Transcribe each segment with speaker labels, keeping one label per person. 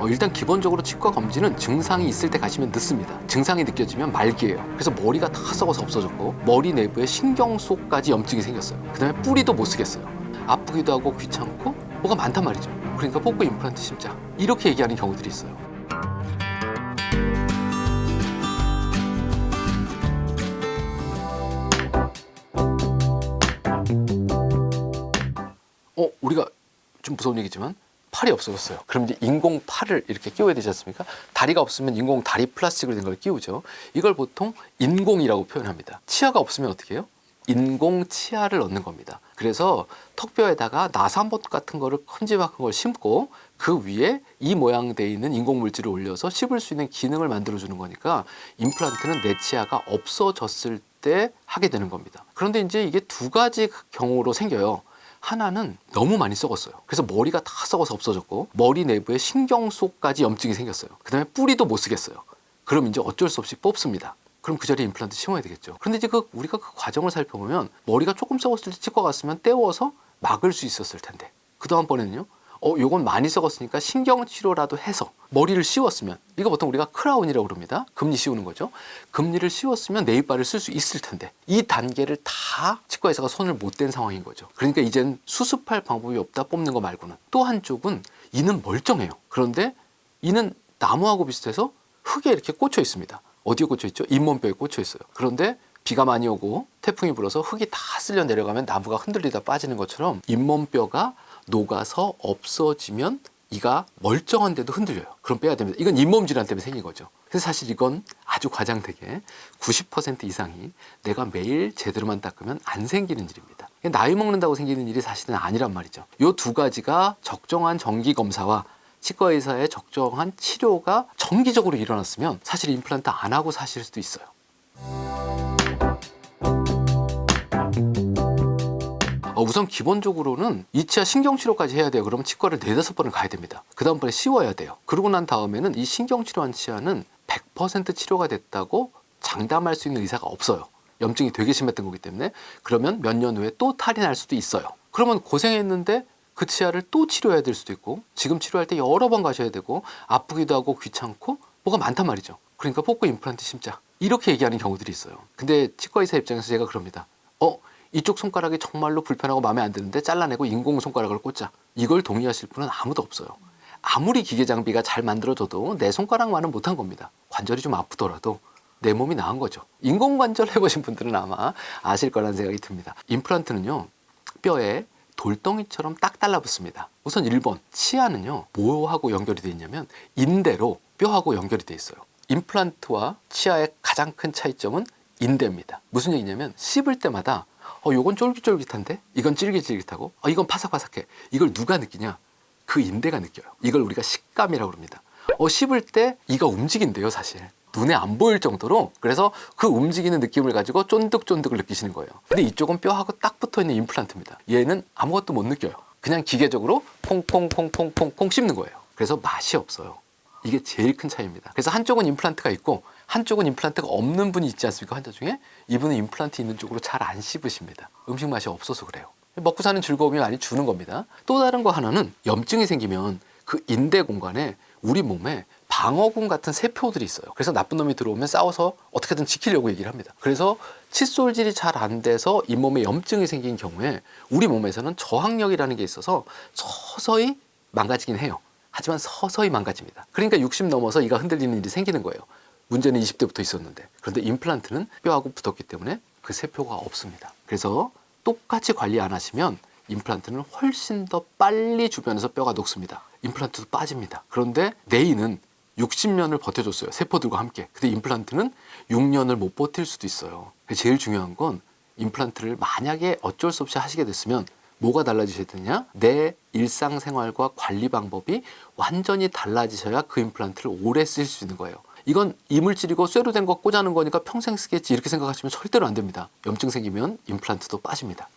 Speaker 1: 일단 기본적으로 치과 검진은 증상이 있을 때 가시면 늦습니다. 증상이 느껴지면 말기예요. 그래서 머리가 다 썩어서 없어졌고 머리 내부에 신경 속까지 염증이 생겼어요. 그 다음에 뿌리도 못 쓰겠어요. 아프기도 하고 귀찮고 뭐가 많단 말이죠. 그러니까 복부 임플란트 심자 이렇게 얘기하는 경우들이 있어요. 우리가 좀 무서운 얘기지만 팔이 없어졌어요. 그럼 이제 인공 팔을 이렇게 끼워야 되지 않습니까? 다리가 없으면 인공 다리 플라스틱으로 된 걸 끼우죠. 이걸 보통 인공이라고 표현합니다. 치아가 없으면 어떻게 해요? 인공 치아를 넣는 겁니다. 그래서 턱뼈에다가 나사못 같은 거를 큼지막한 걸 심고 그 위에 이 모양 돼 있는 인공 물질을 올려서 씹을 수 있는 기능을 만들어 주는 거니까 임플란트는 내 치아가 없어졌을 때 하게 되는 겁니다. 그런데 이제 이게 두 가지 경우로 생겨요. 하나는 너무 많이 썩었어요. 그래서 머리가 다 썩어서 없어졌고 머리 내부에 신경 속까지 염증이 생겼어요. 그 다음에 뿌리도 못 쓰겠어요. 그럼 이제 어쩔 수 없이 뽑습니다. 그럼 그 자리에 임플란트 심어야 되겠죠. 그런데 이제 우리가 그 과정을 살펴보면 머리가 조금 썩었을 때 치과 갔으면 떼워서 막을 수 있었을 텐데 그 다음번에는요. 요건 많이 썩었으니까 신경치료라도 해서 머리를 씌웠으면 이거 보통 우리가 크라운이라고 그럽니다. 금리 씌우는 거죠. 금리를 씌웠으면 내 이빨을 쓸 수 있을 텐데 이 단계를 다 치과 의사가 손을 못 댄 상황인 거죠. 그러니까 이젠 수습할 방법이 없다 뽑는 거 말고는. 또 한쪽은 이는 멀쩡해요. 그런데 이는 나무하고 비슷해서 흙에 이렇게 꽂혀 있습니다. 어디에 꽂혀 있죠? 잇몸뼈에 꽂혀 있어요. 그런데 비가 많이 오고 태풍이 불어서 흙이 다 쓸려 내려가면 나무가 흔들리다 빠지는 것처럼 잇몸뼈가 녹아서 없어지면 이가 멀쩡한데도 흔들려요. 그럼 빼야 됩니다. 이건 잇몸 질환 때문에 생긴 거죠. 그래서 사실 이건 아주 과장되게 90% 이상이 내가 매일 제대로만 닦으면 안 생기는 일입니다. 나이 먹는다고 생기는 일이 사실은 아니란 말이죠. 이 두 가지가 적정한 정기 검사와 치과 의사의 적정한 치료가 정기적으로 일어났으면 사실 임플란트 안 하고 사실 수도 있어요. 우선 기본적으로는 2차 신경치료까지 해야 돼요. 그러면 치과를 4-5번을 가야 됩니다. 그 다음번에 씌워야 돼요. 그러고 난 다음에는 이 신경치료한 치아는 100% 치료가 됐다고 장담할 수 있는 의사가 없어요. 염증이 되게 심했던 거기 때문에. 그러면 몇 년 후에 또 탈이 날 수도 있어요. 그러면 고생했는데 그 치아를 또 치료해야 될 수도 있고 지금 치료할 때 여러 번 가셔야 되고 아프기도 하고 귀찮고 뭐가 많단 말이죠. 그러니까 복부 임플란트 심자 이렇게 얘기하는 경우들이 있어요. 근데 치과 의사 입장에서 제가 그럽니다. 이쪽 손가락이 정말로 불편하고 마음에 안 드는데 잘라내고 인공 손가락을 꽂자. 이걸 동의하실 분은 아무도 없어요. 아무리 기계 장비가 잘 만들어져도 내 손가락만은 못한 겁니다. 관절이 좀 아프더라도 내 몸이 나은 거죠. 인공관절 해보신 분들은 아마 아실 거라는 생각이 듭니다. 임플란트는요. 뼈에 돌덩이처럼 딱 달라붙습니다. 우선 1번 치아는요. 뭐하고 연결이 되어 있냐면 인대로 뼈하고 연결이 되어 있어요. 임플란트와 치아의 가장 큰 차이점은 인대입니다. 무슨 얘기냐면 씹을 때마다 요건 쫄깃쫄깃한데 이건 찔깃찔깃하고 이건 바삭바삭해. 이걸 누가 느끼냐? 그 인대가 느껴요. 이걸 우리가 식감이라고 합니다. 씹을 때 이가 움직인대요 사실. 눈에 안 보일 정도로. 그래서 그 움직이는 느낌을 가지고 쫀득쫀득을 느끼시는 거예요. 근데 이쪽은 뼈하고 딱 붙어있는 임플란트입니다. 얘는 아무것도 못 느껴요. 그냥 기계적으로 콩콩콩콩콩콩 씹는 거예요. 그래서 맛이 없어요. 이게 제일 큰 차이입니다. 그래서 한쪽은 임플란트가 있고 한쪽은 임플란트가 없는 분이 있지 않습니까? 환자 중에. 이분은 임플란트 있는 쪽으로 잘 안 씹으십니다. 음식 맛이 없어서 그래요. 먹고 사는 즐거움이 많이 주는 겁니다. 또 다른 거 하나는 염증이 생기면 그 인대 공간에 우리 몸에 방어군 같은 세포들이 있어요. 그래서 나쁜 놈이 들어오면 싸워서 어떻게든 지키려고 얘기를 합니다. 그래서 칫솔질이 잘 안 돼서 잇몸에 염증이 생긴 경우에 우리 몸에서는 저항력이라는 게 있어서 서서히 망가지긴 해요. 하지만 서서히 망가집니다. 그러니까 60 넘어서 이가 흔들리는 일이 생기는 거예요. 문제는 20대부터 있었는데. 그런데 임플란트는 뼈하고 붙었기 때문에 그 세포가 없습니다. 그래서 똑같이 관리 안 하시면 임플란트는 훨씬 더 빨리 주변에서 뼈가 녹습니다. 임플란트도 빠집니다. 그런데 내인은 60년을 버텨줬어요. 세포들과 함께. 근데 임플란트는 6년을 못 버틸 수도 있어요. 제일 중요한 건 임플란트를 만약에 어쩔 수 없이 하시게 됐으면 뭐가 달라지셔야 되냐? 내 일상생활과 관리 방법이 완전히 달라지셔야 그 임플란트를 오래 쓸 수 있는 거예요. 이건 이물질이고 쇠로 된 거 꽂아놓은 거니까 평생 쓰겠지 이렇게 생각하시면 절대로 안 됩니다. 염증 생기면 임플란트도 빠집니다.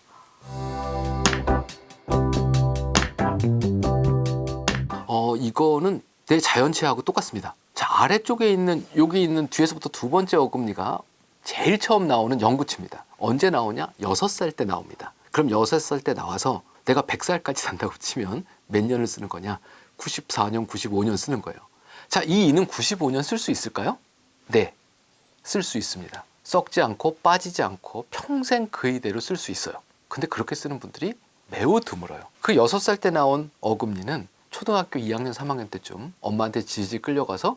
Speaker 1: 이거는 내 자연치하고 똑같습니다. 자, 아래쪽에 있는 여기 있는 뒤에서부터 두 번째 어금니가 제일 처음 나오는 영구치입니다. 언제 나오냐? 6살 때 나옵니다. 그럼 6살 때 나와서 내가 100살까지 산다고 치면 몇 년을 쓰는 거냐? 94년, 95년 쓰는 거예요. 자, 이 이는 95년 쓸 수 있을까요? 네, 쓸 수 있습니다. 썩지 않고 빠지지 않고 평생 그 이대로 쓸 수 있어요. 근데 그렇게 쓰는 분들이 매우 드물어요. 그 6살 때 나온 어금니는 초등학교 2학년, 3학년 때쯤 엄마한테 질질 끌려가서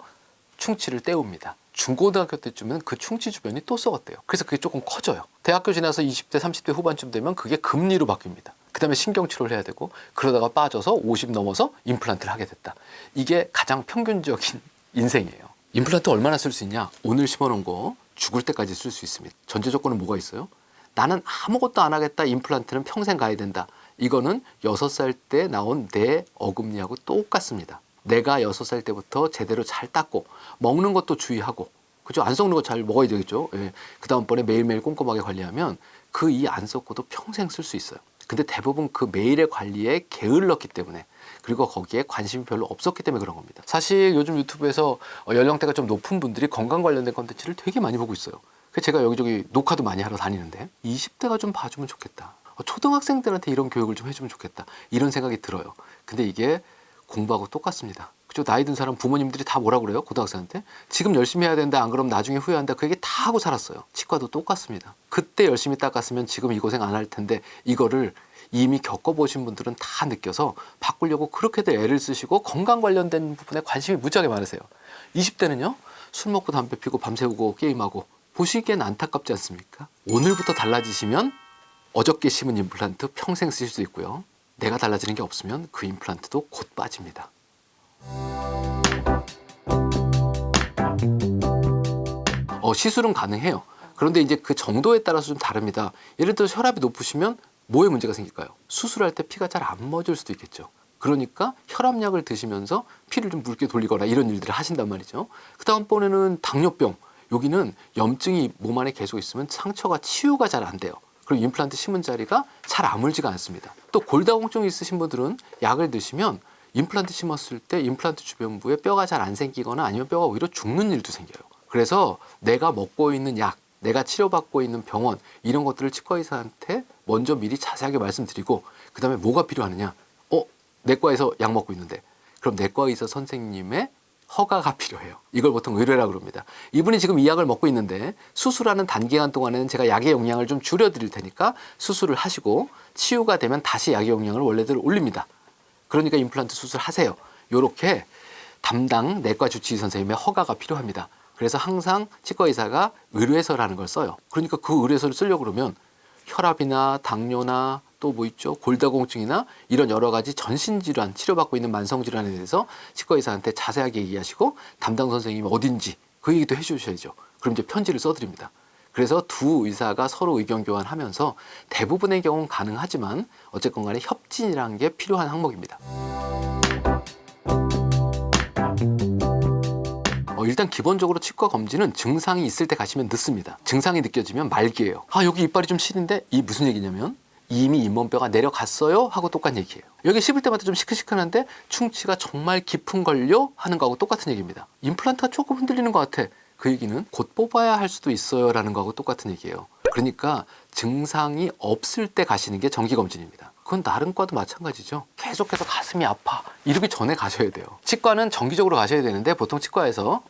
Speaker 1: 충치를 때웁니다. 중고등학교 때쯤은 그 충치 주변이 또 썩었대요. 그래서 그게 조금 커져요. 대학교 지나서 20대, 30대 후반쯤 되면 그게 금리로 바뀝니다. 그 다음에 신경치료를 해야 되고 그러다가 빠져서 50 넘어서 임플란트를 하게 됐다. 이게 가장 평균적인 인생이에요. 임플란트 얼마나 쓸 수 있냐? 오늘 심어놓은 거 죽을 때까지 쓸 수 있습니다. 전제 조건은 뭐가 있어요? 나는 아무것도 안 하겠다. 임플란트는 평생 가야 된다. 이거는 6살 때 나온 내 어금니하고 똑같습니다. 내가 6살 때부터 제대로 잘 닦고 먹는 것도 주의하고, 그죠? 안 썩는 거 잘 먹어야 되겠죠. 예. 그 다음번에 매일매일 꼼꼼하게 관리하면 그 이 안 썩고도 평생 쓸 수 있어요. 근데 대부분 그 매일의 관리에 게을렀기 때문에, 그리고 거기에 관심이 별로 없었기 때문에 그런 겁니다. 사실 요즘 유튜브에서 연령대가 좀 높은 분들이 건강 관련된 컨텐츠를 되게 많이 보고 있어요. 그래서 제가 여기저기 녹화도 많이 하러 다니는데 20대가 좀 봐주면 좋겠다. 초등학생들한테 이런 교육을 좀 해주면 좋겠다. 이런 생각이 들어요. 근데 이게 공부하고 똑같습니다. 그죠? 나이 든 사람 부모님들이 다 뭐라 그래요? 고등학생한테? 지금 열심히 해야 된다. 안 그러면 나중에 후회한다. 그 얘기 다 하고 살았어요. 치과도 똑같습니다. 그때 열심히 닦았으면 지금 이 고생 안 할 텐데, 이거를 이미 겪어보신 분들은 다 느껴서 바꾸려고 그렇게들 애를 쓰시고 건강 관련된 부분에 관심이 무지하게 많으세요. 20대는요. 술 먹고 담배 피고 밤새우고 게임하고, 보시기엔 안타깝지 않습니까? 오늘부터 달라지시면 어저께 심은 임플란트 평생 쓰실 수 있고요. 내가 달라지는 게 없으면 그 임플란트도 곧 빠집니다. 시술은 가능해요. 그런데 이제 그 정도에 따라서 좀 다릅니다. 예를 들어 혈압이 높으시면 뭐에 문제가 생길까요? 수술할 때 피가 잘 안 멎을 수도 있겠죠. 그러니까 혈압약을 드시면서 피를 좀 묽게 돌리거나 이런 일들을 하신단 말이죠. 그 다음번에는 당뇨병. 여기는 염증이 몸 안에 계속 있으면 상처가 치유가 잘 안 돼요. 그리고 임플란트 심은 자리가 잘 아물지가 않습니다. 또 골다공증이 있으신 분들은 약을 드시면 임플란트 심었을 때 임플란트 주변부에 뼈가 잘 안 생기거나 아니면 뼈가 오히려 죽는 일도 생겨요. 그래서 내가 먹고 있는 약, 내가 치료받고 있는 병원, 이런 것들을 치과의사한테 먼저 미리 자세하게 말씀드리고, 그 다음에 뭐가 필요하느냐? 내과에서 약 먹고 있는데 그럼 내과의사 선생님의 허가가 필요해요. 이걸 보통 의뢰라고 그럽니다. 이분이 지금 이 약을 먹고 있는데 수술하는 단기간 동안에는 제가 약의 용량을 좀 줄여드릴 테니까 수술을 하시고 치유가 되면 다시 약의 용량을 원래대로 올립니다. 그러니까 임플란트 수술하세요. 이렇게 담당 내과 주치의 선생님의 허가가 필요합니다. 그래서 항상 치과의사가 의뢰서라는 걸 써요. 그러니까 그 의뢰서를 쓰려고 그러면 혈압이나 당뇨나 또 뭐 있죠? 골다공증이나 이런 여러 가지 전신질환, 치료받고 있는 만성질환에 대해서 치과의사한테 자세하게 얘기하시고 담당 선생님이 어딘지 그 얘기도 해주셔야죠. 그럼 이제 편지를 써드립니다. 그래서 두 의사가 서로 의견 교환하면서 대부분의 경우는 가능하지만 어쨌건 간에 협진이라는 게 필요한 항목입니다. 일단 기본적으로 치과 검진은 증상이 있을 때 가시면 늦습니다. 증상이 느껴지면 말기예요. 여기 이빨이 좀 시린데? 이 무슨 얘기냐면 이미 잇몸뼈가 내려갔어요? 하고 똑같은 얘기예요. 여기 씹을 때마다 좀 시큰시큰한데 충치가 정말 깊은 걸요? 하는 거하고 똑같은 얘기입니다. 임플란트가 조금 흔들리는 것 같아. 그 얘기는 곧 뽑아야 할 수도 있어요 라는 거하고 똑같은 얘기예요. 그러니까 증상이 없을 때 가시는 게 정기검진입니다. 그건 다른 과도 마찬가지죠. 계속해서 가슴이 아파 이러기 전에 가셔야 돼요. 치과는 정기적으로 가셔야 되는데 보통 치과에서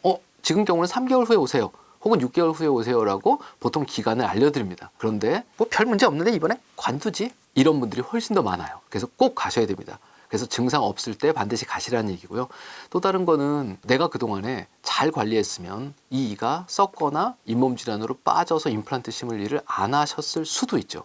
Speaker 1: 지금 경우는 3개월 후에 오세요. 혹은 6개월 후에 오세요라고 보통 기간을 알려드립니다. 그런데 뭐 별 문제 없는데 이번에 관두지? 이런 분들이 훨씬 더 많아요. 그래서 꼭 가셔야 됩니다. 그래서 증상 없을 때 반드시 가시라는 얘기고요. 또 다른 거는 내가 그동안에 잘 관리했으면 이 이가 썩거나 잇몸 질환으로 빠져서 임플란트 심을 일을 안 하셨을 수도 있죠.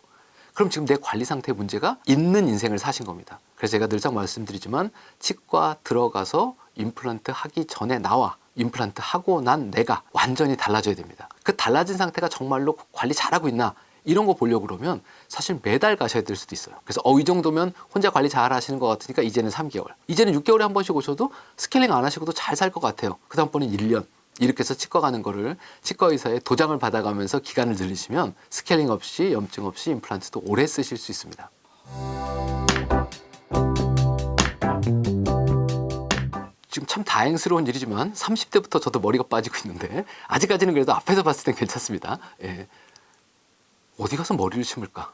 Speaker 1: 그럼 지금 내 관리 상태에 문제가 있는 인생을 사신 겁니다. 그래서 제가 늘상 말씀드리지만 치과 들어가서 임플란트 하기 전에 나와 임플란트 하고 난 내가 완전히 달라져야 됩니다. 그 달라진 상태가 정말로 관리 잘하고 있나 이런 거 보려고 그러면 사실 매달 가셔야 될 수도 있어요. 그래서 이 정도면 혼자 관리 잘 하시는 것 같으니까 이제는 3개월, 이제는 6개월에 한 번씩 오셔도 스케일링 안 하시고도 잘 살 것 같아요. 그 다음번엔 1년. 이렇게 해서 치과 가는 거를 치과 의사의 도장을 받아가면서 기간을 늘리시면 스케일링 없이 염증 없이 임플란트도 오래 쓰실 수 있습니다. 지금 참 다행스러운 일이지만 30대부터 저도 머리가 빠지고 있는데 아직까지는 그래도 앞에서 봤을 땐 괜찮습니다. 예. 어디 가서 머리를 심을까?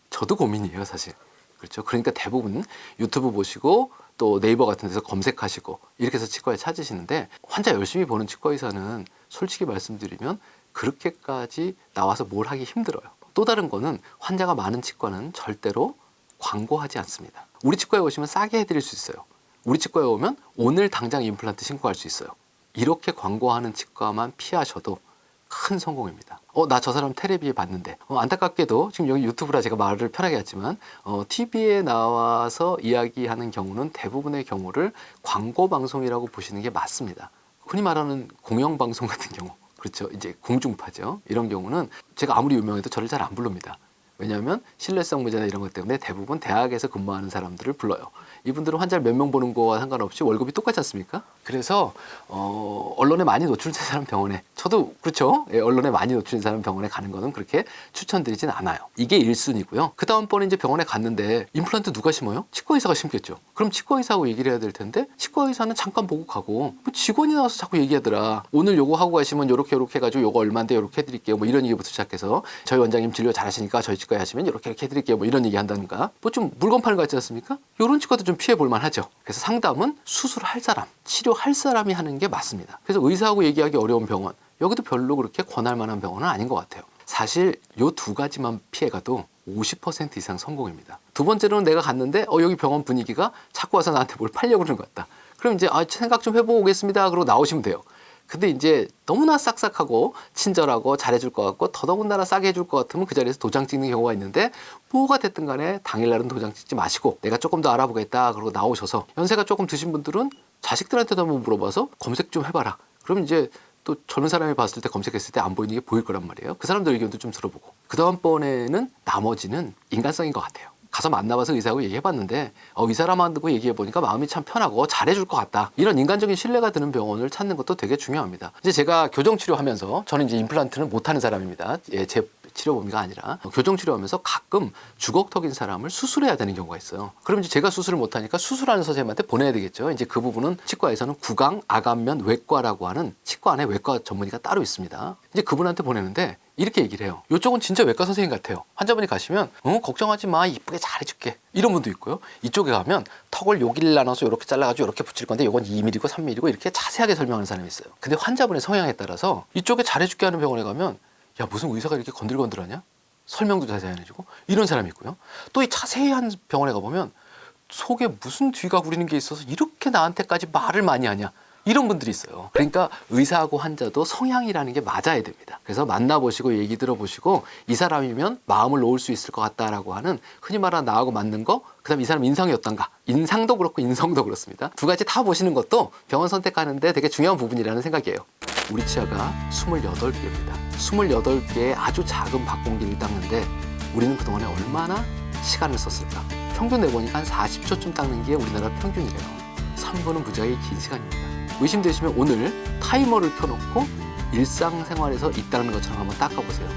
Speaker 1: 저도 고민이에요, 사실. 그렇죠? 그러니까 대부분 유튜브 보시고 또 네이버 같은 데서 검색하시고 이렇게 해서 치과에 찾으시는데 환자 열심히 보는 치과 의사는 솔직히 말씀드리면 그렇게까지 나와서 뭘 하기 힘들어요. 또 다른 거는 환자가 많은 치과는 절대로 광고하지 않습니다. 우리 치과에 오시면 싸게 해드릴 수 있어요. 우리 치과에 오면 오늘 당장 임플란트 신고할 수 있어요. 이렇게 광고하는 치과만 피하셔도 큰 성공입니다. 나 저 사람 텔레비에 봤는데 안타깝게도 지금 여기 유튜브라 제가 말을 편하게 했지만 TV에 나와서 이야기하는 경우는 대부분의 경우를 광고 방송이라고 보시는 게 맞습니다. 흔히 말하는 공영방송 같은 경우, 그렇죠, 이제 공중파죠. 이런 경우는 제가 아무리 유명해도 저를 잘 안 부릅니다. 왜냐하면 신뢰성 문제나 이런 것 때문에 대부분 대학에서 근무하는 사람들을 불러요. 이분들은 환자를 몇 명 보는 거와 상관없이 월급이 똑같지 않습니까? 그래서 언론에 많이 노출된 사람 병원에, 저도 그렇죠, 언론에 많이 노출된 사람 병원에 가는 거는 그렇게 추천드리진 않아요. 이게 1순위고요. 그 다음번에 이제 병원에 갔는데 임플란트 누가 심어요? 치과 의사가 심겠죠. 그럼 치과 의사하고 얘기를 해야 될 텐데 치과 의사는 잠깐 보고 가고 뭐 직원이 나와서 자꾸 얘기하더라. 오늘 요거 하고 가시면 요렇게 해가지고 요거 얼마인데 요렇게 해드릴게요. 뭐 이런 얘기부터 시작해서 저희 원장님 진료 잘하시니까 저희 치과에 하시면 요렇게 해드릴게요. 뭐 이런 얘기 한다든가 뭐 좀 물건 파는 거 같지 않습니까? 요런 치과도 좀 피해 볼 만하죠. 그래서 상담은 수술할 사람, 치료할 사람이 하는 게 맞습니다. 그래서 의사하고 얘기하기 어려운 병원, 여기도 별로 그렇게 권할 만한 병원은 아닌 것 같아요. 사실 요 두 가지만 피해가도 50% 이상 성공입니다. 두 번째로는 내가 갔는데 여기 병원 분위기가 자꾸 와서 나한테 뭘 팔려고 그러는 것 같다. 그럼 이제 생각 좀 해보고 오겠습니다. 그러고 나오시면 돼요. 근데 이제 너무나 싹싹하고 친절하고 잘해줄 것 같고 더더군다나 싸게 해줄 것 같으면 그 자리에서 도장 찍는 경우가 있는데 뭐가 됐든 간에 당일날은 도장 찍지 마시고 내가 조금 더 알아보겠다 그러고 나오셔서 연세가 조금 드신 분들은 자식들한테도 한번 물어봐서 검색 좀 해봐라. 그럼 이제 또 젊은 사람이 봤을 때 검색했을 때 안 보이는 게 보일 거란 말이에요. 그 사람들 의견도 좀 들어보고 그 다음번에는 나머지는 인간성인 것 같아요. 가서 만나봐서 의사하고 얘기해봤는데 이 사람하고 얘기해보니까 마음이 참 편하고 잘해줄 것 같다. 이런 인간적인 신뢰가 드는 병원을 찾는 것도 되게 중요합니다. 이제 제가 교정치료하면서 저는 이제 임플란트는 못하는 사람입니다. 제 치료 범위가 아니라 교정치료하면서 가끔 주걱턱인 사람을 수술해야 되는 경우가 있어요. 그럼 이제 제가 수술을 못하니까 수술하는 선생님한테 보내야 되겠죠. 이제 그 부분은 치과에서는 구강, 아간면, 외과라고 하는 치과 안에 외과 전문의가 따로 있습니다. 이제 그분한테 보내는데 이렇게 얘기를 해요. 이쪽은 진짜 외과 선생님 같아요. 환자분이 가시면 걱정하지 마, 이쁘게 잘해줄게. 이런 분도 있고요. 이쪽에 가면 턱을 여기를 나눠서 이렇게 잘라가지고 이렇게 붙일 건데 이건 2mm고 3mm고 이렇게 자세하게 설명하는 사람이 있어요. 근데 환자분의 성향에 따라서 이쪽에 잘해줄게 하는 병원에 가면 야, 무슨 의사가 이렇게 건들건들하냐? 설명도 자세히 안 해주고 이런 사람이 있고요. 또 이 자세한 병원에 가보면 속에 무슨 뒤가 구리는 게 있어서 이렇게 나한테까지 말을 많이 하냐? 이런 분들이 있어요. 그러니까 의사하고 환자도 성향이라는 게 맞아야 됩니다. 그래서 만나보시고 얘기 들어보시고 이 사람이면 마음을 놓을 수 있을 것 같다라고 하는 흔히 말하는 나하고 맞는 거, 그다음 이 사람 인성이 어떤가, 인상도 그렇고 인성도 그렇습니다. 두 가지 다 보시는 것도 병원 선택하는데 되게 중요한 부분이라는 생각이에요. 우리 치아가 28개입니다. 28개의 아주 작은 박공기를 닦는데 우리는 그동안에 얼마나 시간을 썼을까? 평균 내보니까 한 40초쯤 닦는 게 우리나라 평균이래요. 3분은 무지하게 긴 시간입니다. 의심되시면 오늘 타이머를 켜놓고 일상생활에서 있다는 것처럼 한번 닦아보세요.